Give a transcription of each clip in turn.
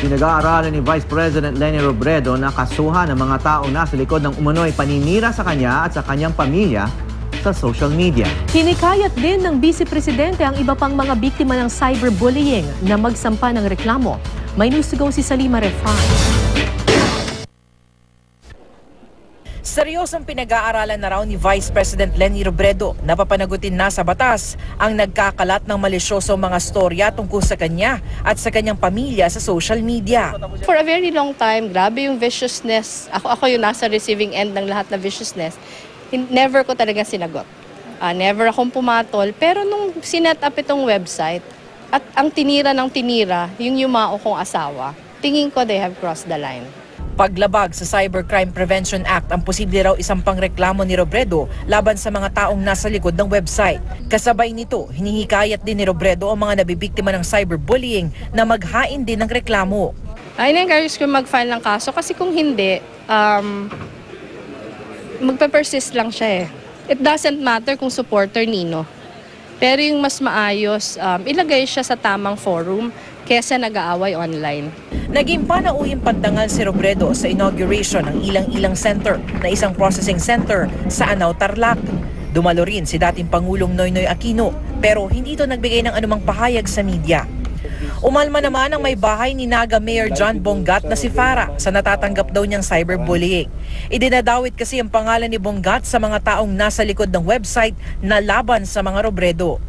Pinag-aaralan ni Vice President Leni Robredo na kasuhan ng mga taong nasa likod ng umano'y paninira sa kanya at sa kanyang pamilya sa social media. Hinikayat din ng Vice Presidente ang iba pang mga biktima ng cyberbullying na magsampa ng reklamo. May news to go si Salima Refran. Seryosong pinag-aaralan na raw ni Vice President Leni Robredo na papanagutin na sa batas ang nagkakalat ng malisyosong mga storya tungkol sa kanya at sa kanyang pamilya sa social media. For a very long time, grabe yung viciousness. Ako yung nasa receiving end ng lahat na viciousness. Never ko talaga sinagot. Never akong pumatol. Pero nung sinet up itong website at ang tinira ng tinira, yung yumao kong asawa, tingin ko they have crossed the line. Paglabag sa Cybercrime Prevention Act ang posible raw isang pangreklamo ni Robredo laban sa mga taong nasa likod ng website. Kasabay nito, hinihikayat din ni Robredo ang mga nabibiktima ng cyberbullying na maghain din ng reklamo. In-encourage ko mag-file ng kaso kasi kung hindi, magpe-persist lang siya eh. It doesn't matter kung supporter nino. Pero yung mas maayos, ilagay siya sa tamang forum kesa nag-aaway online. Naging panauhing pandangal si Robredo sa inauguration ng Ilang-Ilang Center na isang processing center sa Anao, Tarlac. Dumalo rin si dating Pangulong Noynoy Aquino pero hindi ito nagbigay ng anumang pahayag sa media. Umalma naman ang may bahay ni Naga Mayor John Bongat na si Farah sa natatanggap daw niyang cyberbullying. Idinadawit kasi ang pangalan ni Bongat sa mga taong nasa likod ng website na laban sa mga Robredo.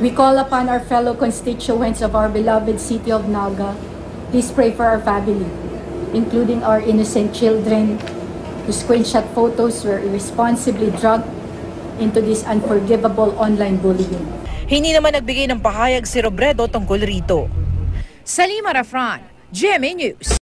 We call upon our fellow constituents of our beloved city of Naga. Please pray for our family, including our innocent children whose screenshot photos were irresponsibly dragged into this unforgivable online bullying. Hindi naman nagbigay ng pahayag si Robredo tungkol rito. Salima Refran, GMA News.